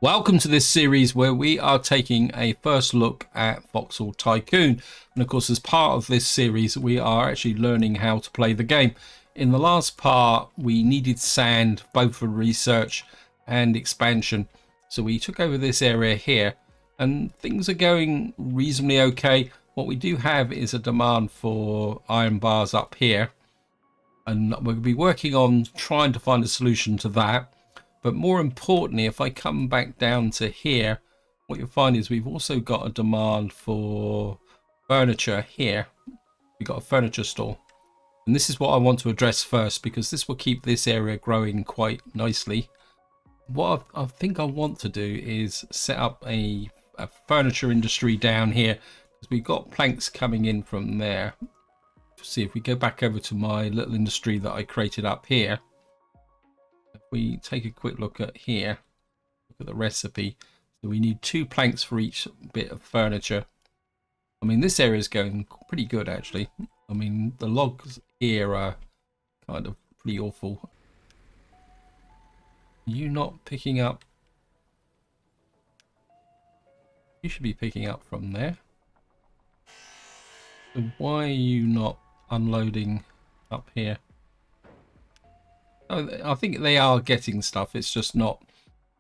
Welcome to this series where we are taking a first look at Voxel Tycoon. And of course, as part of this series, we are actually learning how to play the game. In the last part, we needed sand, both for research and expansion. So we took over this area here and things are going reasonably okay. What we do have is a demand for iron bars up here. And we're going to be working on trying to find a solution to that. But more importantly, if I come back down to here, what you'll find is we've also got a demand for furniture here. We've got a furniture store. And this is what I want to address first, because this will keep this area growing quite nicely. What I think I want to do is set up a furniture industry down here, because we've got planks coming in from there. See, if we go back over to my little industry that I created up here. If we take a quick look at here, look at the recipe, so we need 2 planks for each bit of furniture. I mean, this area is going pretty good actually. I mean, the logs here are kind of pretty awful. Are you not picking up? You should be picking up from there. So why are you not unloading up here? I think they are getting stuff. It's just not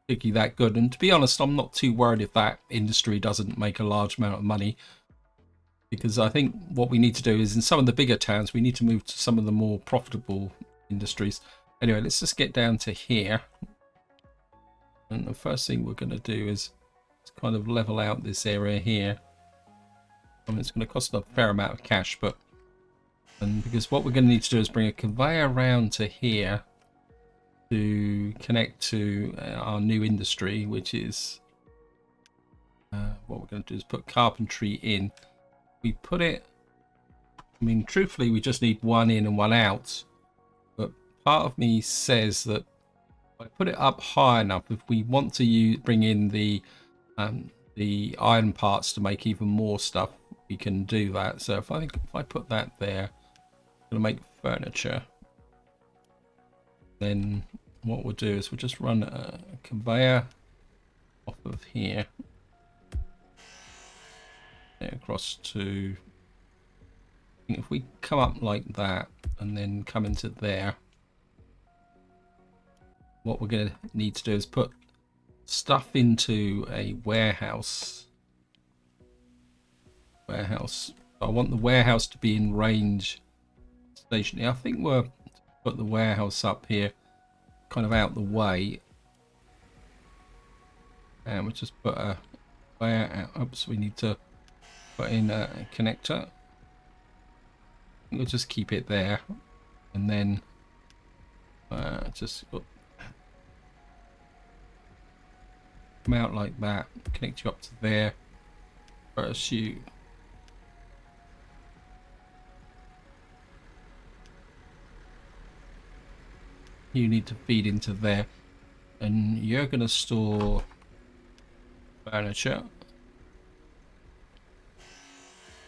particularly that good. And to be honest, I'm not too worried if that industry doesn't make a large amount of money. Because I think what we need to do is in some of the bigger towns, we need to move to some of the more profitable industries. Anyway, let's just get down to here. And the first thing we're going to do is kind of level out this area here. I mean, it's going to cost a fair amount of cash, but because what we're going to need to do is bring a conveyor around to here to connect to our new industry, which is what we're going to do is put carpentry in. We put it, I mean, truthfully, we just need 1 in and 1 out, but part of me says that if I put it up high enough, if we want to bring in the iron parts to make even more stuff, we can do that. So if I put that there, I'm going to make furniture. Then what we'll do is we'll just run a conveyor off of here across to, if we come up like that and then come into there, what we're going to need to do is put stuff into a warehouse. I want the warehouse to be in range stationary. I think we'll put the warehouse up here kind of out the way, and we'll just put a wire out. Oops, we need to put in a connector. We'll just keep it there, and then just come out like that, connect you up to there. First you need to feed into there, and you're going to store furniture.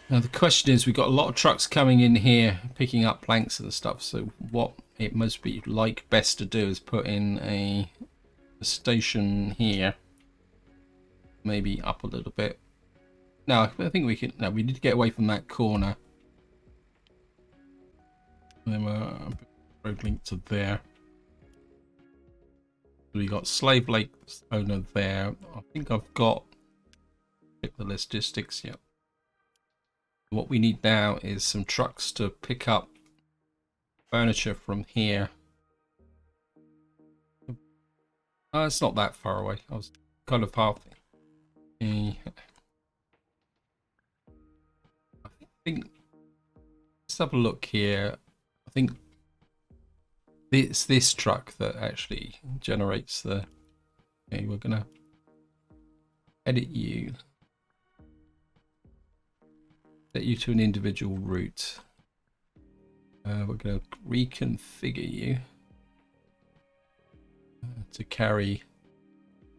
Now the question is, we've got a lot of trucks coming in here picking up planks and stuff, so what it must be like best to do is put in a station here, maybe up a little bit. No, I think we can. No, we need to get away from that corner. And then we're road link to there. We got Slave Lake owner there. I think I've got, check the logistics. Yep. What we need now is some trucks to pick up furniture from here. It's not that far away. I was kind of half. I think, let's have a look here. I think it's this truck that actually generates the. Okay, we're gonna edit you, set you to an individual route. We're gonna reconfigure you to carry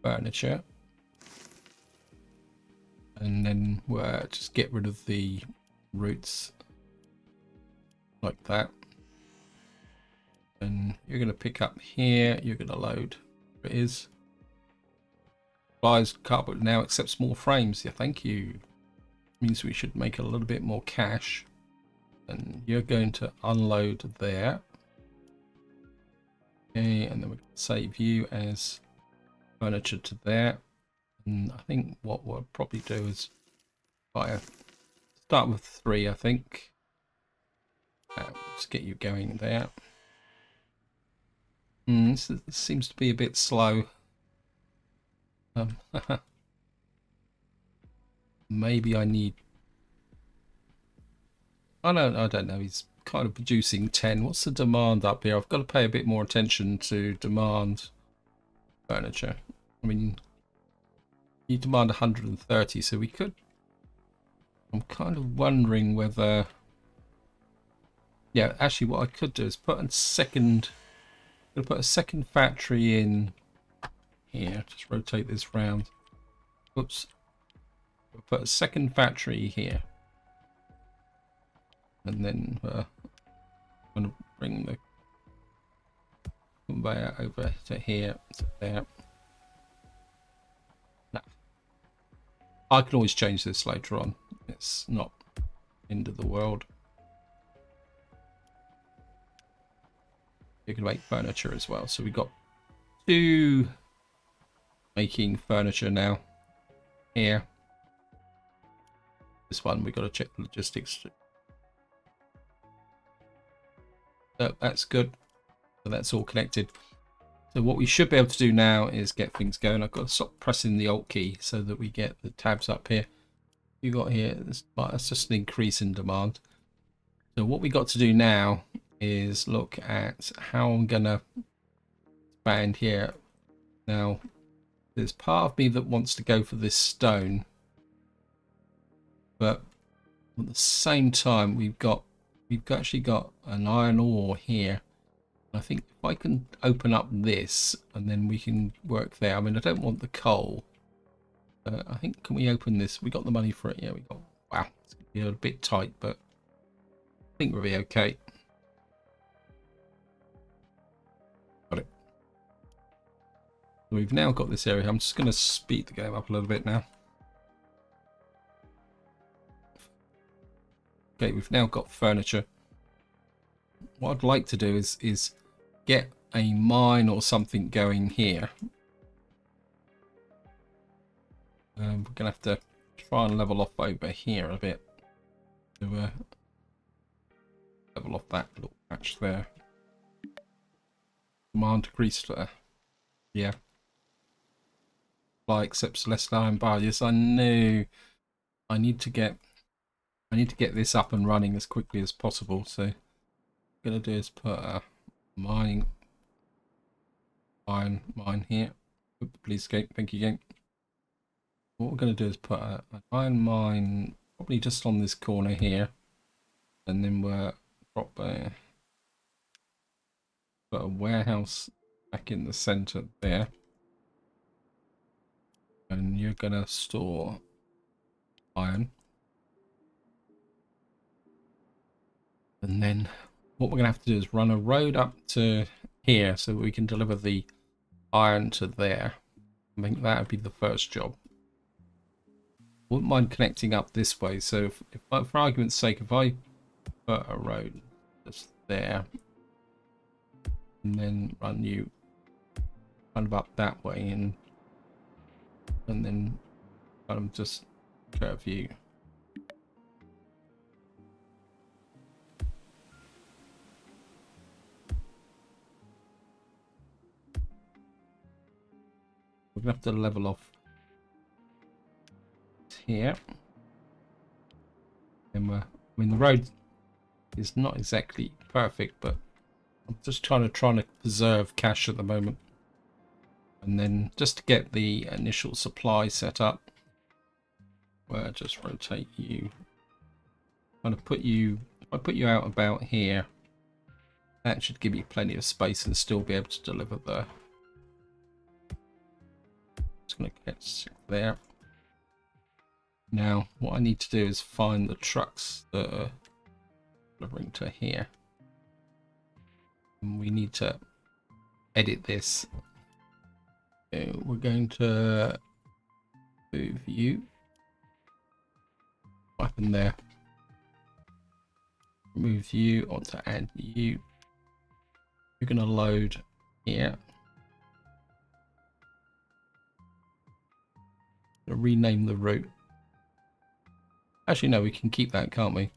furniture, and then we'll just get rid of the routes like that. And you're going to pick up here, you're going to load. There it is. Supplies carpet now accepts more frames. Yeah, thank you. Means we should make a little bit more cash. And you're going to unload there. Okay, and then we can save you as furniture to there. And I think what we'll probably do is start with 3, I think. Let's get you going there. This seems to be a bit slow. Maybe I need... I don't know. He's kind of producing 10. What's the demand up here? I've got to pay a bit more attention to demand furniture. I mean, you demand 130, so we could... I'm kind of wondering whether... Yeah, actually what I could do is put a second... I'm going to put a second factory in here. Just rotate this round. Oops. We'll put a second factory here. And then I'm going to bring the conveyor over to here, to there. Nah. I can always change this later on. It's not end of the world. You can make furniture as well. So we've got 2 making furniture now here. This one we got to check the logistics. So that's good. So that's all connected. So what we should be able to do now is get things going. I've got to stop pressing the Alt key so that we get the tabs up here. You got here, that's just an increase in demand. So what we got to do now is look at how I'm gonna expand here. Now there's part of me that wants to go for this stone, but at the same time we've actually got an iron ore here. I think if I can open up this and then we can work there. I mean, I don't want the coal. I think, can we open this? We got the money for it. Yeah, we got... Wow, it's going to be a bit tight, but I think we'll be okay. Got it. So we've now got this area. I'm just going to speed the game up a little bit now. Okay, we've now got furniture. What I'd like to do is get a mine or something going here. We're going to have to try and level off over here a bit to level off that little patch there. Demand decreased there. Yeah. Supply accepts less iron bar. Yes, I knew. I need to get this up and running as quickly as possible. So what I'm going to do is put a iron mine here. Please escape. Thank you, game. What we're going to do is put an iron mine probably just on this corner here, and then we'll drop put a warehouse back in the center there, and you're going to store iron. And then what we're going to have to do is run a road up to here so that we can deliver the iron to there. I think that would be the first job. Wouldn't mind connecting up this way. So if for argument's sake, if I put a road just there and then run you kind of up that way and then kind of just curve you. We're gonna have to level off here, and I mean the road is not exactly perfect, but I'm just trying to preserve cash at the moment. And then just to get the initial supply set up, where just rotate you, kind of put you, if I put you out about here, that should give you plenty of space and still be able to deliver the. Just gonna get there. Now, what I need to do is find the trucks that are delivering to here. And we need to edit this. We're going to Move you. What happened there? Move you onto add you. You're going to load here. Rename the route. Actually, no, we can keep that, can't we?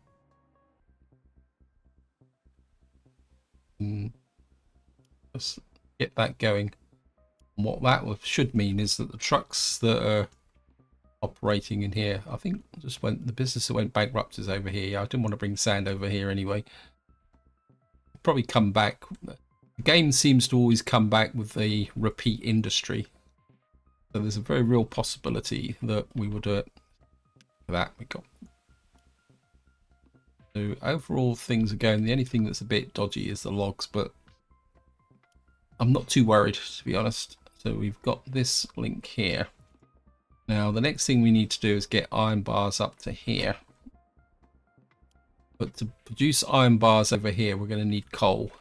Let's get that going. And what that should mean is that the trucks that are operating in here, I think just went, the business that went bankrupt is over here. I didn't want to bring sand over here anyway. Probably come back. The game seems to always come back with a repeat industry. So there's a very real possibility that we will do it for that. We got. So overall things are going. The only thing that's a bit dodgy is the logs, but I'm not too worried, to be honest. So we've got this link here. Now the next thing we need to do is get iron bars up to here. But to produce iron bars over here, we're going to need coal.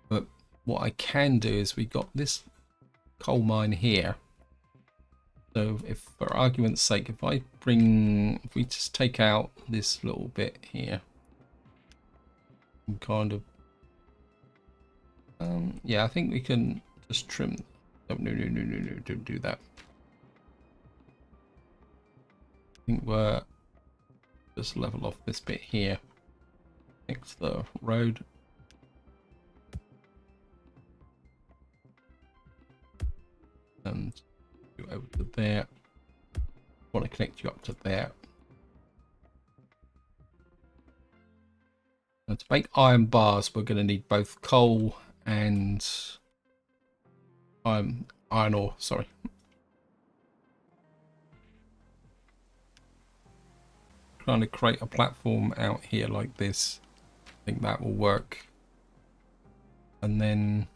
But what I can do is we got this coal mine here. So if, for argument's sake, if we just take out this little bit here, and kind of, yeah, I think we can just trim. Oh, no, don't do that. I think we're just level off this bit here next to the road. And go over to there. Want to connect you up to there. Now to make iron bars, we're going to need both coal and iron ore. Sorry. Trying to create a platform out here like this. I think that will work. And then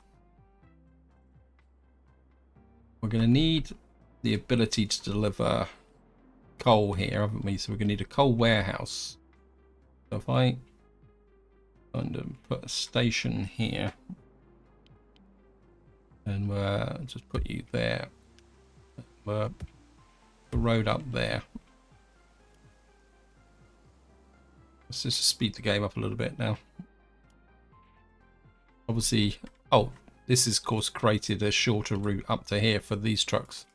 we're going to need the ability to deliver coal here, haven't we? So we're going to need a coal warehouse. So if I kind of put a station here, and we'll just put you there, the road up there. Let's just speed the game up a little bit now. Obviously, oh, this is of course created a shorter route up to here for these trucks.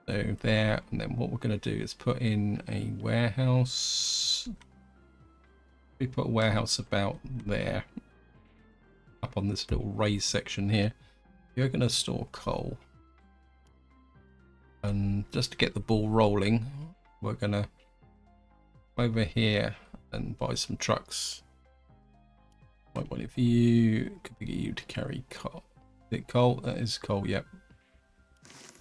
So there, and then what we're going to do is put in a warehouse. We put a warehouse about there, up on this little raised section here. You're going to store coal. And just to get the ball rolling, we're going to over here and buy some trucks. Might want it for you. Could be you to carry coal. Is it coal? That is coal, yep.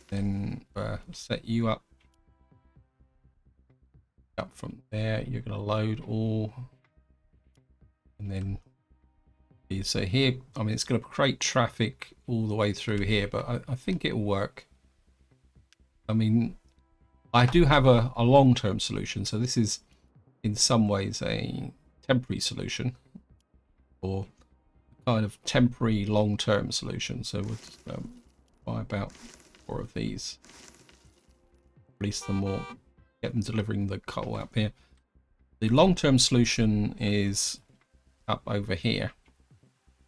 Then set you up from there. You're going to load all, and then so here, I mean, it's going to create traffic all the way through here, but I think it'll work. I mean, I do have a long-term solution, so this is in some ways a temporary solution, or kind of temporary long-term solution. So we'll just buy about 4 of these, release them all, get them delivering the coal up here. The long-term solution is up over here,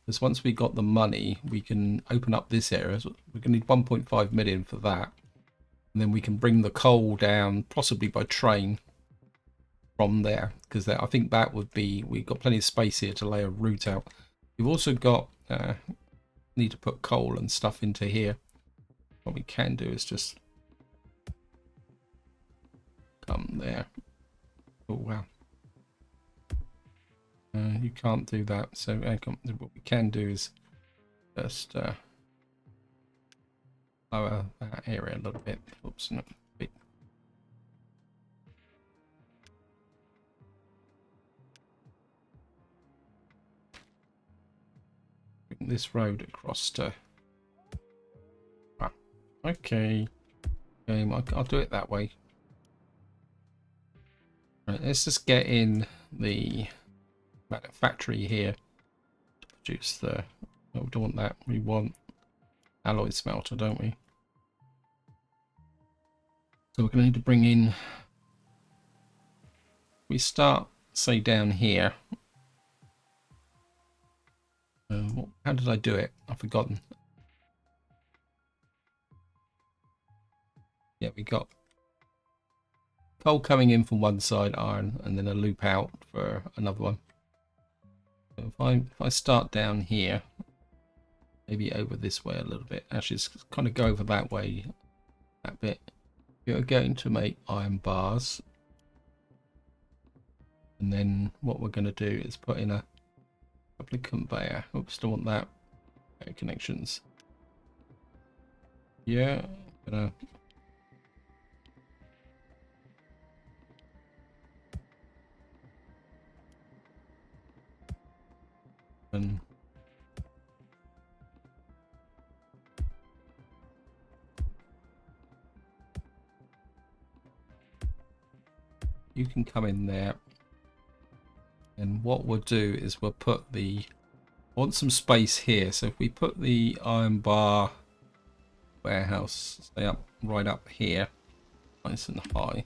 because once we got the money, we can open up this area. So we're going to need 1.5 million for that, and then we can bring the coal down, possibly by train from there, because I think that would be, we've got plenty of space here to lay a route out. We've also got need to put coal and stuff into here. What we can do is just come there. Oh wow, you can't do that. So what we can do is just lower that area a little bit. Oops, no, bit. Bring this road across to. Okay, I'll do it that way. Right, let's just get in the factory here to produce the. Oh, we don't want that. We want alloy smelter, don't we? So we're going to need to bring in, we start, say, down here. How did I do it? I've forgotten. Yeah, we got coal coming in from one side, iron, and then a loop out for another one. So if I start down here, maybe over this way a little bit. Actually, it's kind of go over that way, that bit. You're going to make iron bars. And then what we're going to do is put in a couple of conveyor. Oops, don't want that. Connections. Yeah, gonna and you can come in there. And what we'll do is we'll put the, I want some space here. So if we put the iron bar warehouse, say up right up here, nice and high,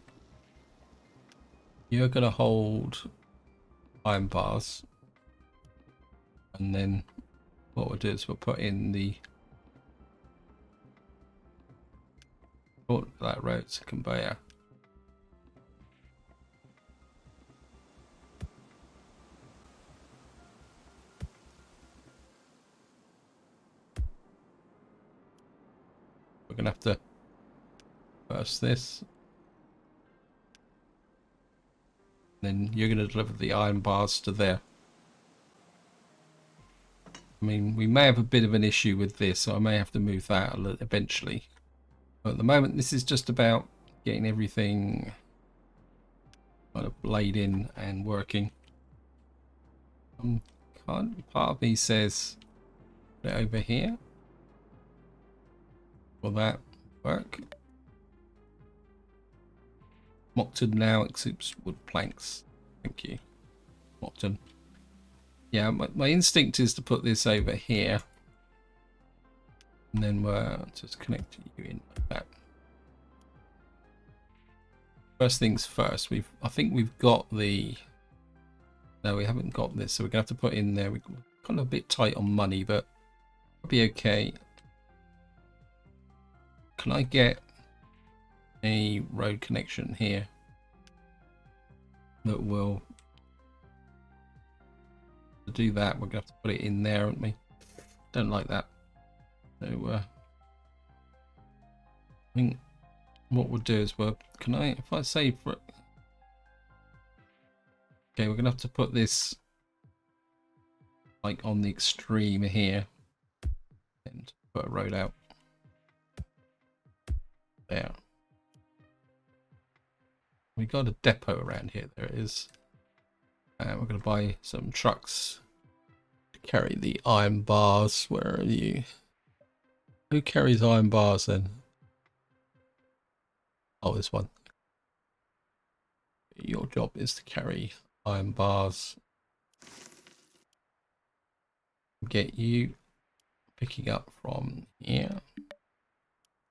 you're going to hold iron bars. And then what we'll do is we'll put in the, that road's a conveyor. We're going to have to first this. Then you're going to deliver the iron bars to there. I mean, we may have a bit of an issue with this, so I may have to move that a little eventually. But at the moment, this is just about getting everything kind of laid in and working. Part of me says put it over here. Will that work? Mockton now accepts wood planks. Thank you, Mockton. Yeah, my instinct is to put this over here. And then we're just connect you in like that. First things first, I think we've got the, no, we haven't got this, so we're gonna have to put in there. We're kind of a bit tight on money, but it'll be okay. Can I get a road connection here that will do that? We're gonna have to put it in there, aren't we? Don't like that. So I think what we'll do is can I, if I say for, okay, we're gonna have to put this like on the extreme here and put a road out there. We got a depot around here. There it is. And we're going to buy some trucks to carry the iron bars. Where are you? Who carries iron bars then? Oh, this one. Your job is to carry iron bars. Get you picking up from here.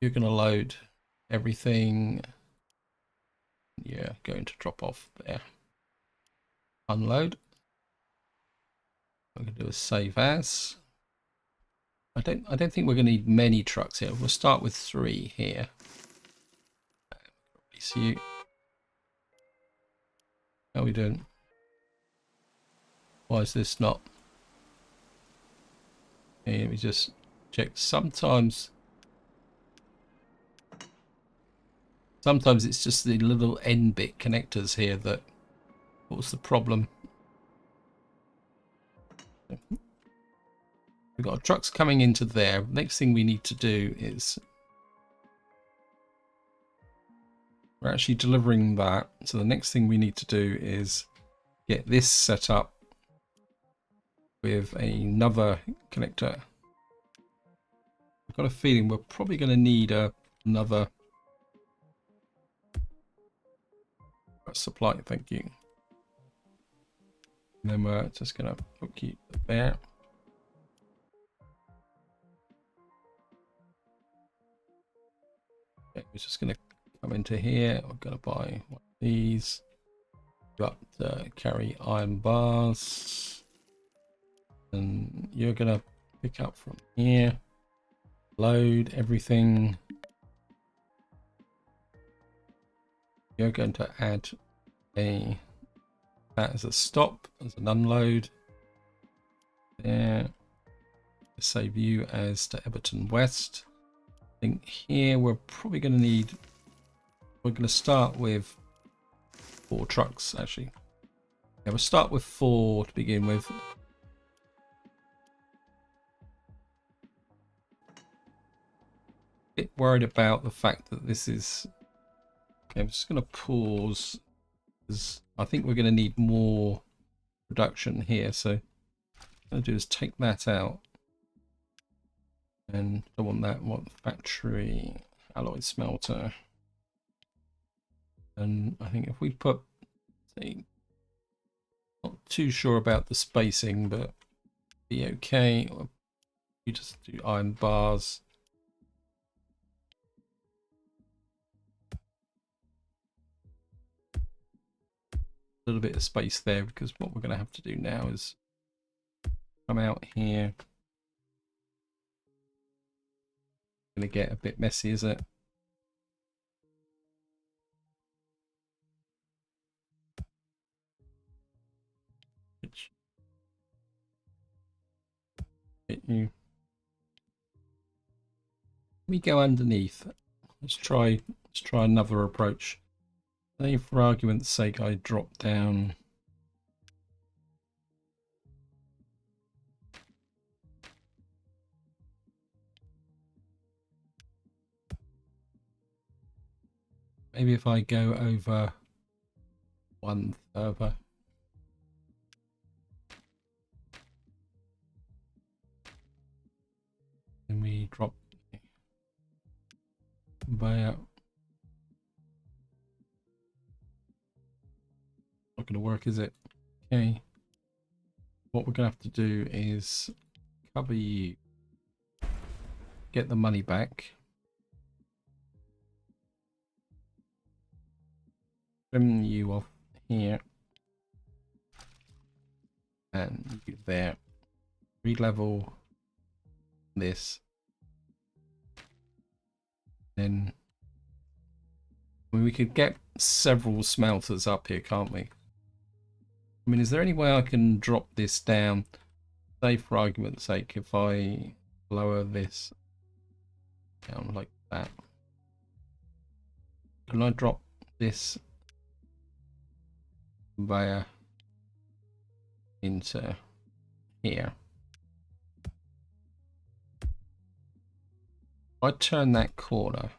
You're going to load everything. Yeah, going to drop off there. Unload. What I'm going to do is save as. I don't think we're going to need many trucks here. We'll start with 3 here. See you. How are we doing? Why is this not? Okay, let me just check. Sometimes it's just the little end bit connectors here that. What's the problem? We've got trucks coming into there. Next thing we need to do is we're actually delivering that. So the next thing we need to do is get this set up with another connector. I've got a feeling we're probably going to need another supply. Thank you. And then we're just going to hook you there. Okay, we're just going to come into here. I'm going to buy one of these. Got carry iron bars, and you're going to pick up from here. Load everything. You're going to add that as a stop, as an unload. There. Save you as to Everton West. I think here we're probably going to need. We're going to start with 4 trucks actually. Yeah, we'll start with 4 to begin with. Bit worried about the fact that this is. Okay, I'm just going to pause because I think we're going to need more production here. So what I'm going to do is take that out. And I want that. What factory alloy smelter? And I think if we put, say, not too sure about the spacing, but be okay. You just do iron bars. A little bit of space there because what we're going to have to do now is come out here. Going to get a bit messy, is it? Which hit you. Let me go underneath. Let's try another approach. Say for argument's sake I drop down maybe if I go over 1 further. Then we drop by not going to work, is it? Okay. What we're going to have to do is cover you, get the money back, trim you off here, and you there. Re-level this. Then I mean, we could get several smelters up here, can't we? I mean, is there any way I can drop this down? Say for argument's sake, if I lower this down like that, can I drop this conveyor into here? If I turn that corner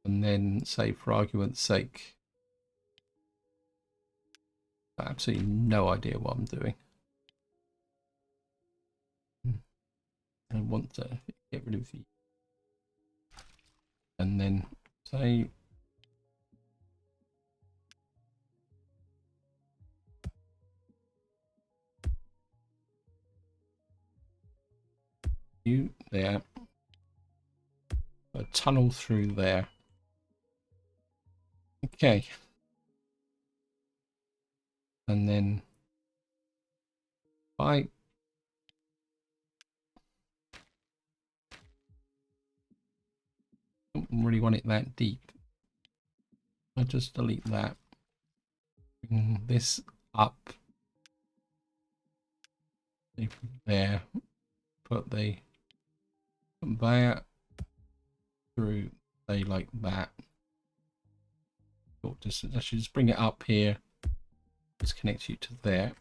and then say for argument's sake, I have absolutely no idea what I'm doing. I want to get rid of the, and then say you there, a tunnel through there. Okay. And then I don't really want it that deep. I just delete that. Bring this up there. Put the conveyor through, say like that. I should just bring it up here. Just connect you to there.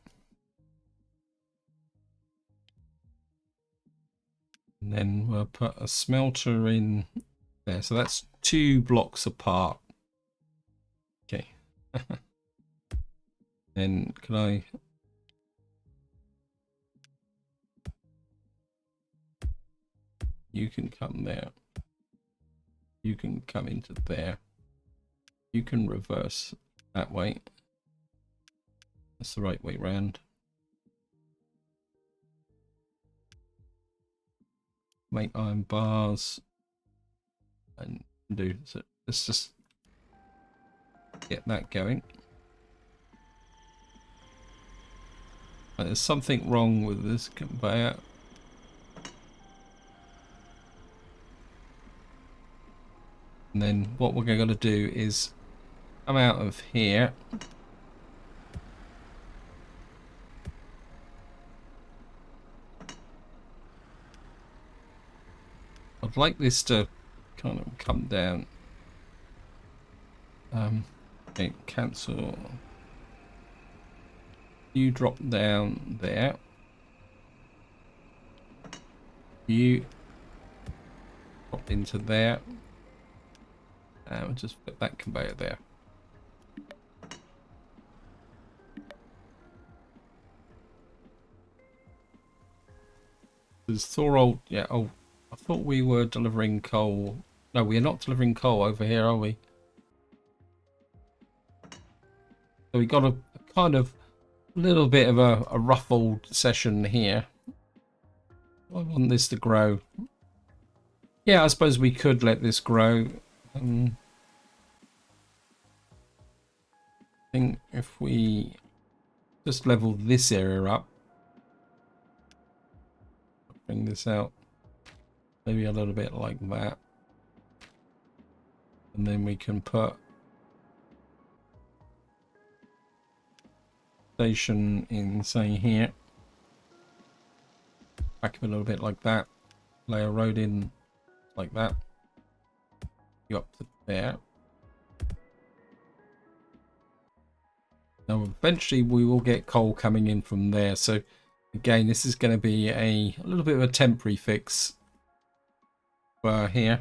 And then we'll put a smelter in there. So that's 2 blocks apart. Okay. Then can I? You can come there. You can come into there. You can reverse that way. That's the right way round. Make iron bars and do. So let's just get that going. There's something wrong with this conveyor. And then what we're going to do is come out of here. I'd like this to kind of come down. Okay, cancel. You drop down there. You drop into there. And we'll just put that conveyor there. There's Thorold. Yeah, oh, I thought we were delivering coal. No, we are not delivering coal over here, are we? So we got a kind of little bit of a ruffled session here. I want this to grow. Yeah, I suppose we could let this grow. I think if we just level this area up, bring this out maybe a little bit like that, and then we can put station in, say, here, back up a little bit like that, lay a road in like that, you up to there. Now eventually we will get coal coming in from there, so again this is going to be a little bit of a temporary fix for here.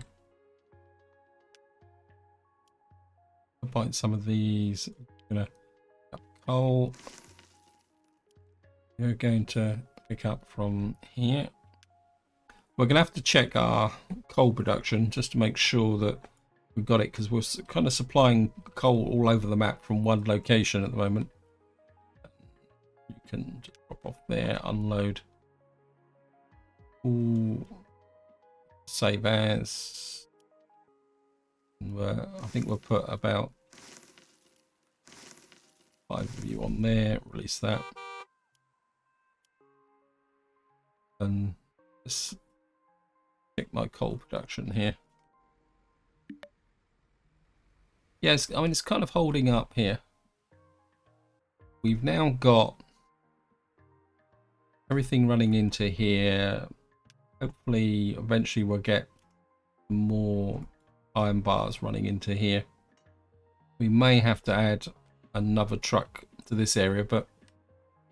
I'll bite some of these. I'm gonna pick up coal. We're going to pick up from here. We're going to have to check our coal production just to make sure that we've got it, because we're kind of supplying coal all over the map from one location at the moment. You can just drop off there, unload. Ooh. Save as. I think we'll put about 5 of you on there, release that. And just check my coal production here. Yes, I mean, it's kind of holding up here. We've now got everything running into here. Hopefully, eventually we'll get more iron bars running into here. We may have to add another truck to this area, but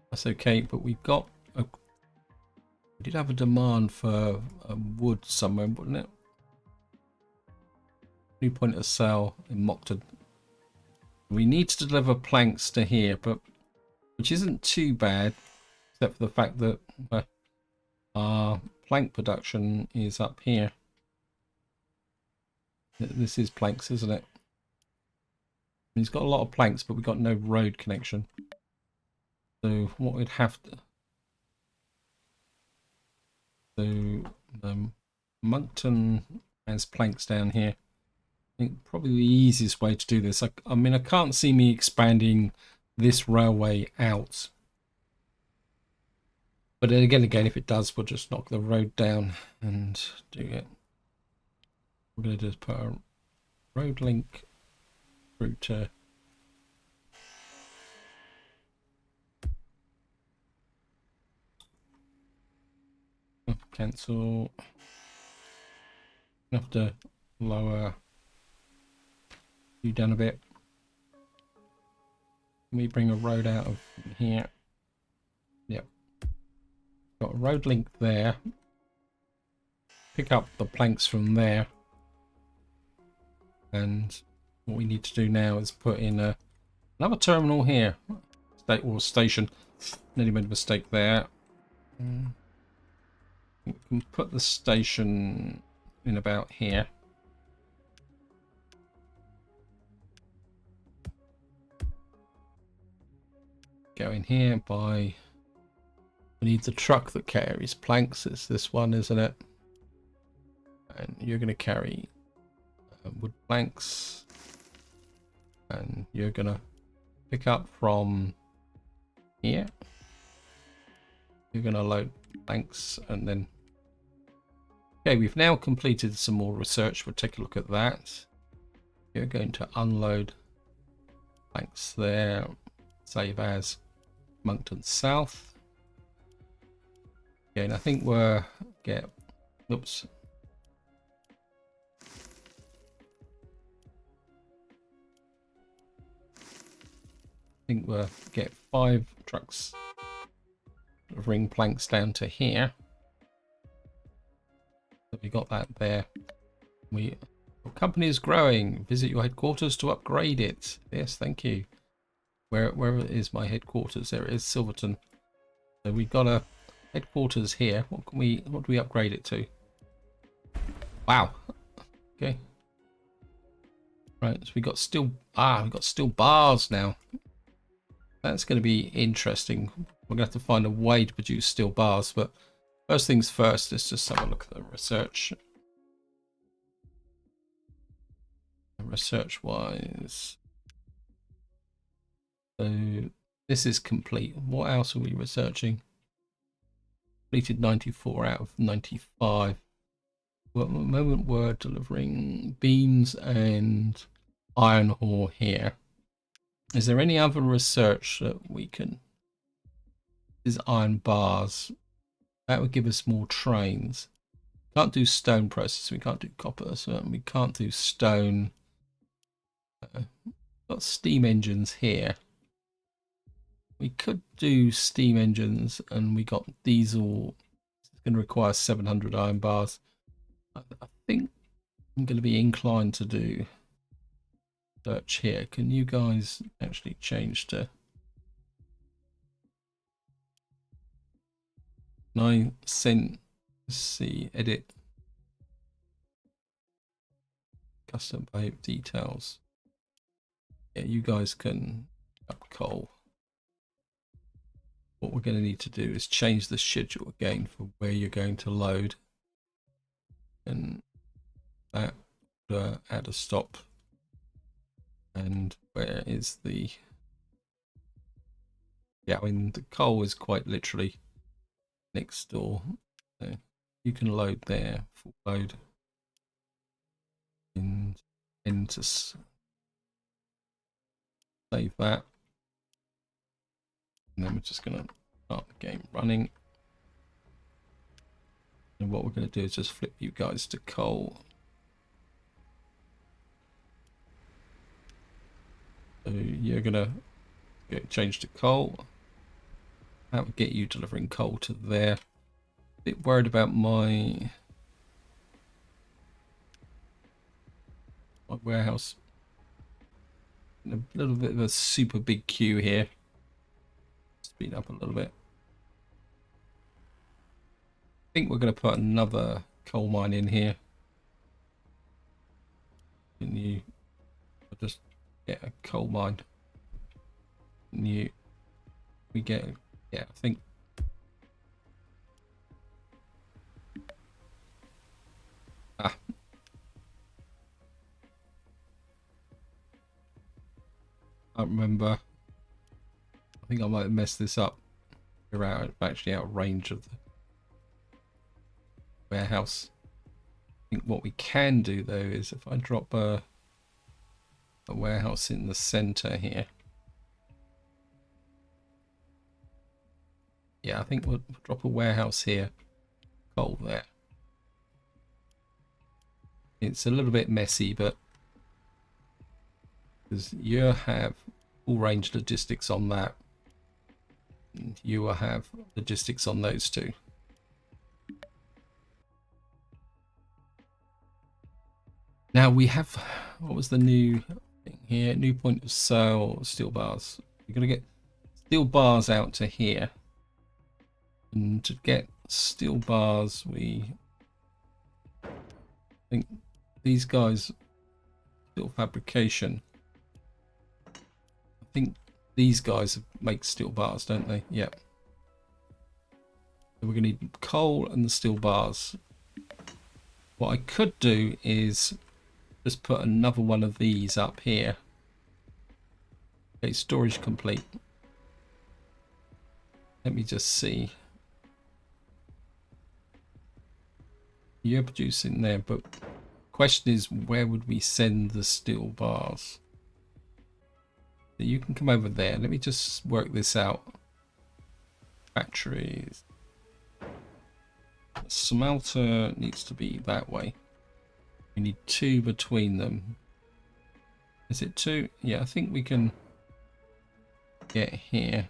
that's okay. But we've got we did have a demand for wood somewhere, wouldn't it? New point of sale in Mockton. We need to deliver planks to here, but which isn't too bad, except for the fact that our plank production is up here. This is planks, isn't it? He's got a lot of planks, but we've got no road connection. So what we'd have to do, Moncton has planks down here. I think probably the easiest way to do this. I mean, I can't see me expanding this railway out. But then again, if it does, we'll just knock the road down and do it. We're going to just put a road link through to cancel. Have to lower you down a bit. Let me bring a road out of here. Yep. Got a road link there. Pick up the planks from there. And what we need to do now is put in another terminal here. Station. Nearly made a mistake there. We can put the station in about here. Go in here by. We need the truck that carries planks. It's this one, isn't it? And you're going to carry wood planks, and you're gonna pick up from here. You're gonna load planks, and then okay, we've now completed some more research. We'll take a look at that. You're going to unload planks there, save as Moncton South. Okay, and I think we're oops. I think we'll get 5 trucks delivering planks down to here. So we got that there. Your company is growing. Visit your headquarters to upgrade it. Yes, thank you. Where is my headquarters? There it is, Silverton. So we've got a headquarters here. What do we upgrade it to? Wow. Okay. Right, so we got steel bars now. That's going to be interesting. We're going to have to find a way to produce steel bars, but first things first, let's just have a look at the research. Research wise, so this is complete. What else are we researching? Completed 94 out of 95. Well, at the moment we're delivering beams and iron ore here. Is there any other research that we can? Is iron bars? That would give us more trains. Can't do stone process. We can't do copper. So we can't do stone. Got steam engines here. We could do steam engines, and we got diesel. It's going to require 700 iron bars. I think I'm going to be inclined to do search here. Can you guys actually change to 9 cent? Let's see, edit, custom pipe details. Yeah, you guys can up coal. What we're going to need to do is change the schedule again for where you're going to load, and that add a stop. And where is the? Yeah, I mean the coal is quite literally next door. So you can load there, full load, and enter. Save that, and then we're just going to start the game running. And what we're going to do is just flip you guys to coal. So you're going to get changed to coal. That would get you delivering coal to there. A bit worried about my warehouse. A little bit of a super big queue here. Speed up a little bit. I think we're going to put another coal mine in here. Can you just get a coal mine? Can you? We get, yeah, I think. Ah. I can't remember. I think I might have messed this up. We're actually out of range of the warehouse. I think what we can do though is if I drop a warehouse in the center here. Yeah, I think we'll drop a warehouse here. Coal there. It's a little bit messy, but because you have full range logistics on that, and you will have logistics on those two. Now we have, what was the new thing here? New point of sale, steel bars. We're going to get steel bars out to here. And to get steel bars, I think these guys, steel fabrication. I think these guys make steel bars, don't they? Yep. So we're going to need coal and the steel bars. What I could do is just put another one of these up here. Okay, storage complete. Let me just see. You're producing there, but question is, where would we send the steel bars? You can come over there. Let me just work this out. Factories. The smelter needs to be that way. We need 2 between them. Is it 2? Yeah, I think we can get here.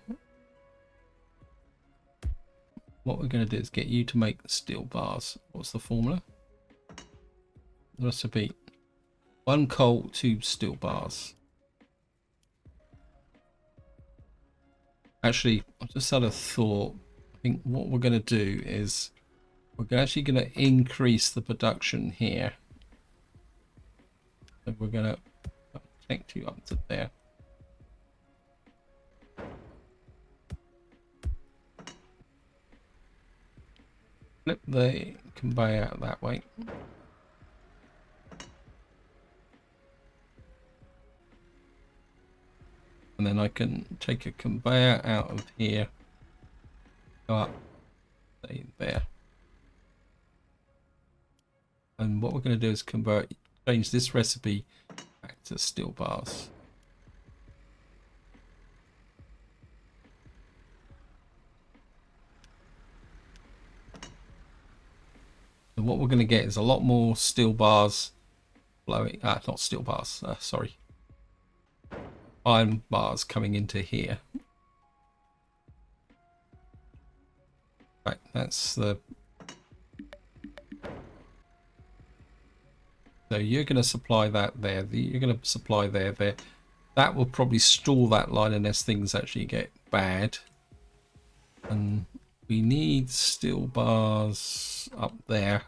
What we're going to do is get you to make the steel bars. What's the formula? The recipe. 1 coal, 2 steel bars. Actually, I just had a thought. I think what we're going to do is we're actually going to increase the production here. So we're going to connect you up to there. Flip the conveyor out that way. And then I can take a conveyor out of here, go up, say there. And what we're going to do is change this recipe back to steel bars. And what we're going to get is a lot more steel bars flowing, not steel bars, sorry. Iron bars coming into here. Right, that's the... So you're going to supply that there. You're going to supply there. That will probably stall that line unless things actually get bad. And we need steel bars up there.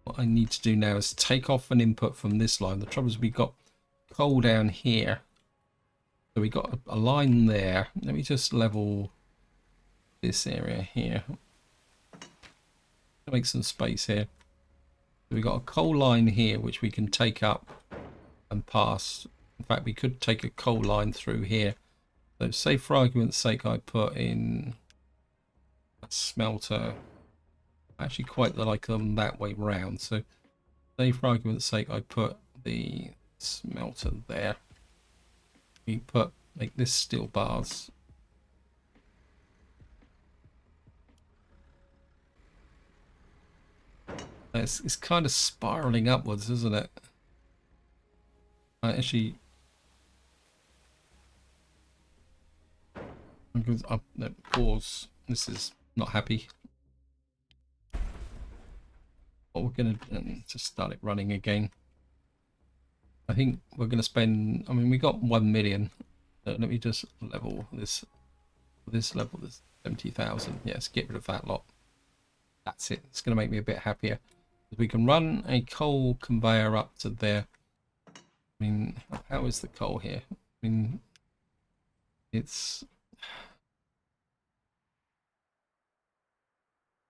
What I need to do now is take off an input from this line. The trouble is we've got coal down here. So we got a line there. Let me just level this area here. Make some space here. So we got a coal line here which we can take up and pass. In fact, we could take a coal line through here. So say for argument's sake I put in a smelter. I actually quite like them that way round. So say for argument's sake I put the smelter there. We make this steel bars. It's kind of spiraling upwards, isn't it? I actually pause. This is not happy. What we're gonna just start it running again. I think we're going to spend, I mean, we got 1 million. Let me just level this level, this 70,000. Yes, get rid of that lot. That's it. It's going to make me a bit happier. We can run a coal conveyor up to there. I mean, how is the coal here? I mean, it's...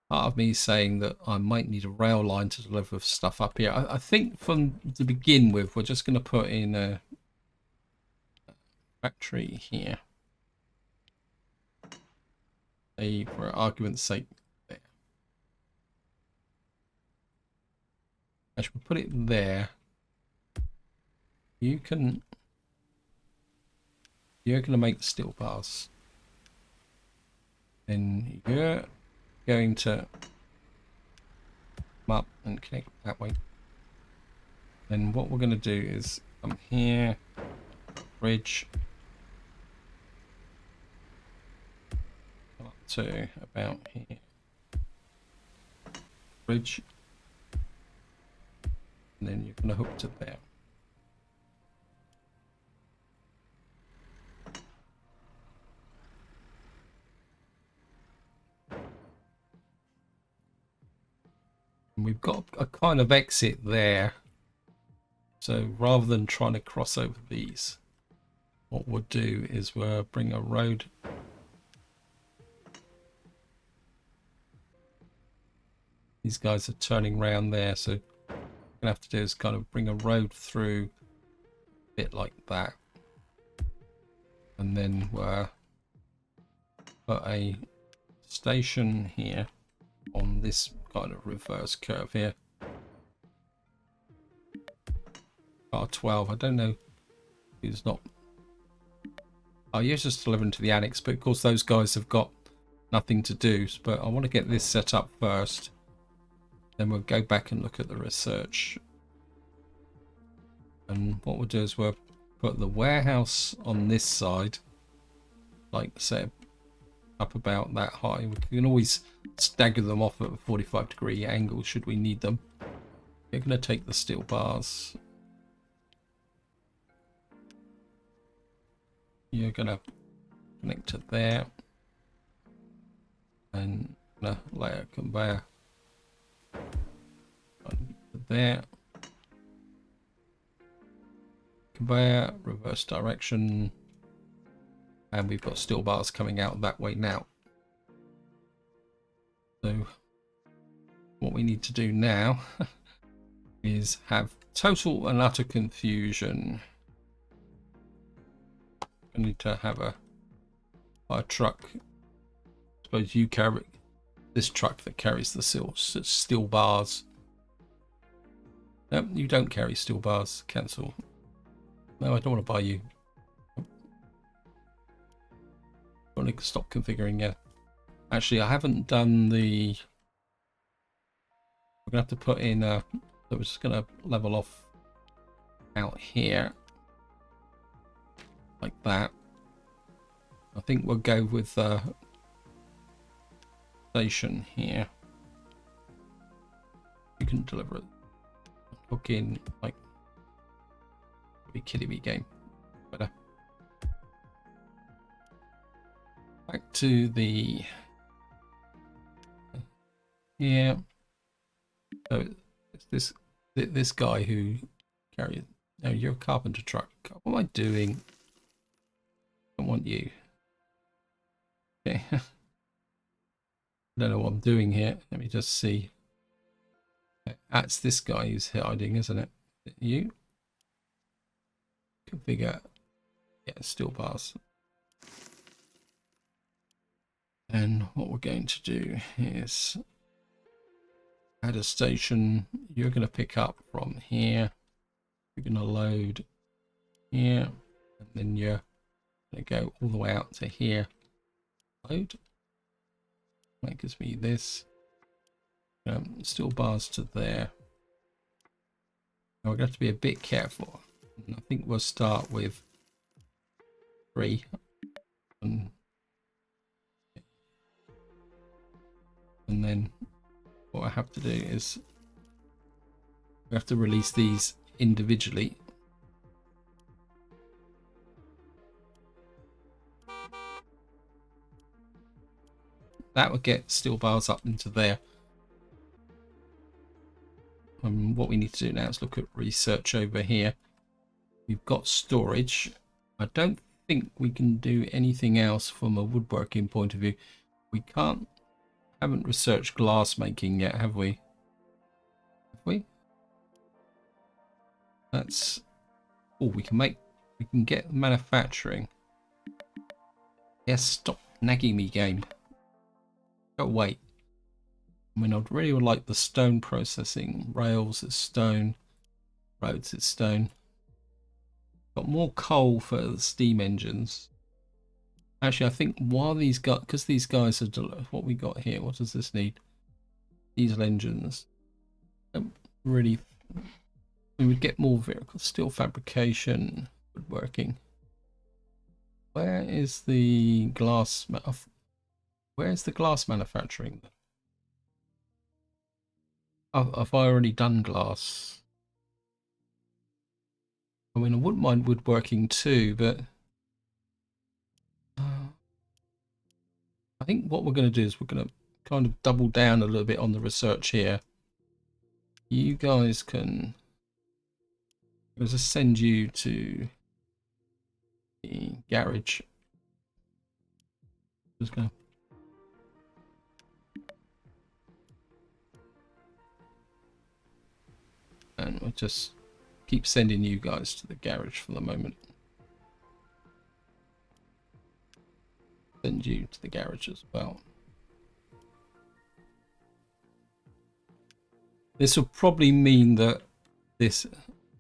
Part of me saying that I might need a rail line to deliver stuff up here. I think from to begin with, we're just going to put in a factory here. For argument's sake, there. Actually, we'll put it there. You're going to make the steel bars. Then you're going to come up and connect that way. Then what we're going to do is come here, bridge, come up to about here, bridge, and then you're going to hook to there. And we've got a kind of exit there. So rather than trying to cross over these, what we'll do is we'll bring a road. These guys are turning round there, so gonna have to do is kind of bring a road through a bit like that, and then put a station here on this kind of reverse curve here. R12, I don't know who's not. Oh, you're just delivering to the annex, but of course those guys have got nothing to do. But I want to get this set up first. Then we'll go back and look at the research. And what we'll do is we'll put the warehouse on this side, like say up about that high. We can always stagger them off at a 45-degree angle should we need them. We're going to take the steel bars. You're going to connect to there. And lay a conveyor there. Conveyor, reverse direction. And we've got steel bars coming out that way now. So what we need to do now is have total and utter confusion. I need to have a truck. I suppose you carry this truck that carries the steel bars. No, you don't carry steel bars. Cancel. No, I don't want to buy you. I want to stop configuring. Yeah. Actually, I haven't done the. We're gonna have to put in. So we're just gonna level off out here. Like that. I think we'll go with station here. You can deliver it. Hook in like be kiddie me game. Better. Back to the yeah. So it's this guy who carries. No, you're a carpenter truck. What am I doing? I want you. Okay. I don't know what I'm doing here. Let me just see. That's this guy who's hiding, isn't it? Is it you? Configure. Yeah, steel bars. And what we're going to do is add a station. You're going to pick up from here. You're going to load here. And then you're going to go all the way out to here. Load. That gives me this. Steel bars to there. Now we're going to have to be a bit careful. And I think we'll start with 3. And then what I have to do is we have to release these individually. That would get steel bars up into there. What we need to do now is look at research over here. We've got storage. I don't think we can do anything else from a woodworking point of view. We haven't researched glass making yet, have we? Have we? That's we can get manufacturing. Yes, stop nagging me, game. Go wait. I mean, I'd really would like the stone processing. Rails is stone. Roads is stone. Got more coal for the steam engines. Actually, I think while these guys, because these guys are what we got here. What does this need? Diesel engines. Really, we would get more vehicles. Steel fabrication, woodworking. Where is the glass? Where's the glass manufacturing? Have I already done glass? I mean, I wouldn't mind woodworking too, but I think what we're going to do is we're going to kind of double down a little bit on the research here. You guys can. I'll just send you to the garage. Just going to. And we'll just keep sending you guys to the garage for the moment. Send you to the garage as well. This will probably mean that this...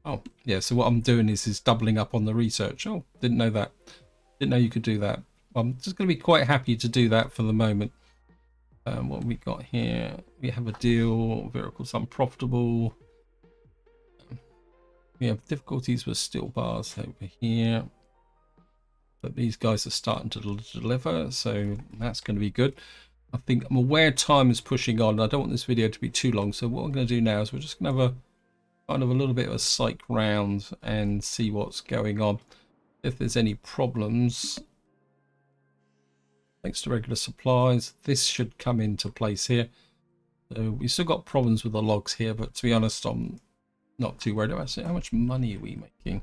Oh, yeah, so what I'm doing is doubling up on the research. Oh, didn't know that. Didn't know you could do that. I'm just going to be quite happy to do that for the moment. What have we got here? We have a deal. Vehicles unprofitable. We have difficulties with steel bars over here. But these guys are starting to deliver, so that's going to be good. I think I'm aware time is pushing on. I don't want this video to be too long, so what I'm going to do now is we're just going to have a kind of a little bit of a psych round and see what's going on. If there's any problems, thanks to regular supplies, this should come into place here. So we've still got problems with the logs here, but to be honest, I'm not too worried about it. How much money are we making?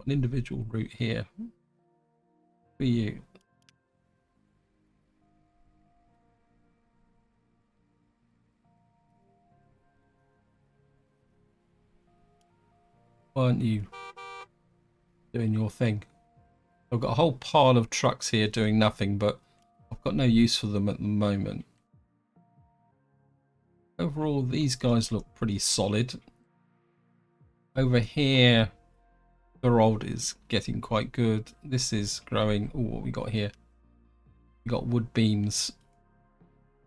An individual route here for you. Why aren't you doing your thing? I've got a whole pile of trucks here doing nothing, but I've got no use for them at the moment. Overall, these guys look pretty solid. Over here, Gerald is getting quite good. This is growing. Oh, what we got here? We got wood beams.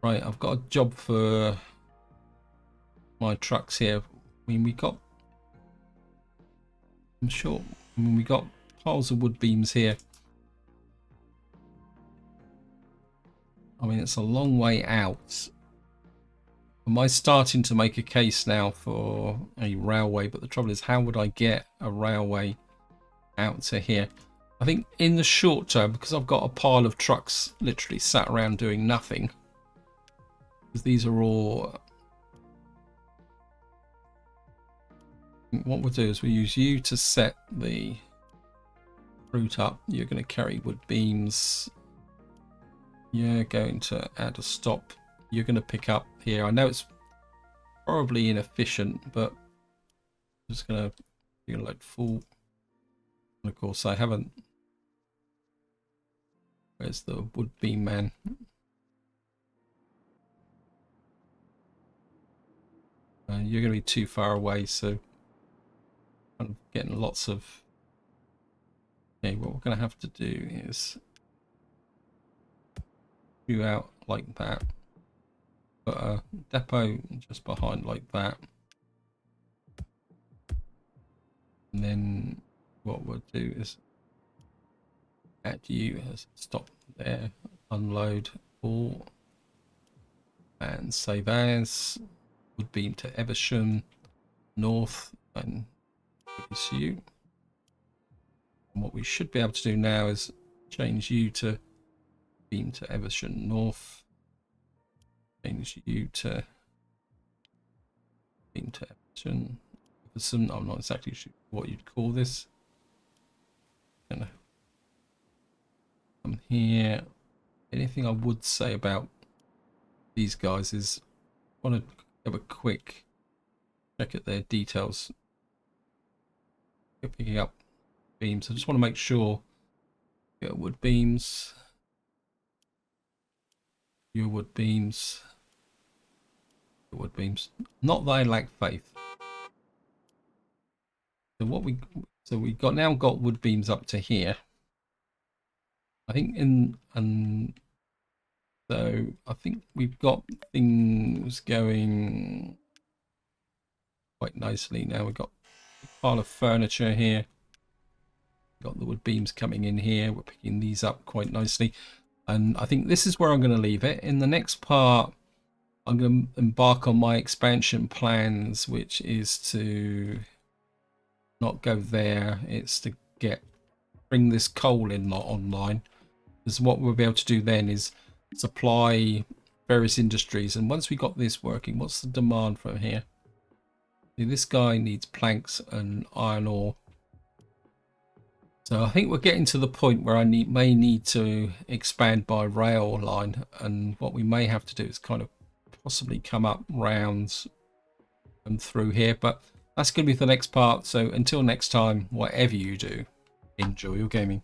Right, I've got a job for my trucks here. I mean, we got... I'm sure. I mean, we got piles of wood beams here. I mean, it's a long way out. Am I starting to make a case now for a railway? But the trouble is, how would I get a railway out to here? I think in the short term, because I've got a pile of trucks literally sat around doing nothing, because these are all... What we'll do is we'll use you to set the route up. You're going to carry wood beams. You're going to add a stop. You're going to pick up here. I know it's probably inefficient, but I'm just going to load full. And of course, I haven't. Where's the wood beam man? You're going to be too far away, so I'm getting lots of... Okay, what we're going to have to do is do out like that. Put a depot just behind like that. And then what we'll do is add you as stop there, unload all, and save as. Would beam to Eversham North and release you. And what we should be able to do now is change you to beam to Eversham North. Change you to beam to Eversham. I'm not exactly sure what you'd call this. Gonna come here. Anything I would say about these guys is I want to have a quick check at their details. They're picking up beams. I just want to make sure. Yeah, wood beams. Your wood beams. Your wood beams. Not that I lack faith. So what we got now got wood beams up to here. I think so I think we've got things going quite nicely now. We've got a pile of furniture here. We've got the wood beams coming in here. We're picking these up quite nicely. And I think this is where I'm going to leave it. In the next part, I'm going to embark on my expansion plans, which is to not go there. It's to bring this coal in online. Because what we'll be able to do then is supply various industries. And once we got this working, what's the demand from here? This guy needs planks and iron ore. So I think we're getting to the point where I may need to expand by rail line, and what we may have to do is kind of possibly come up round and through here, but that's going to be the next part. So until next time, whatever you do, enjoy your gaming.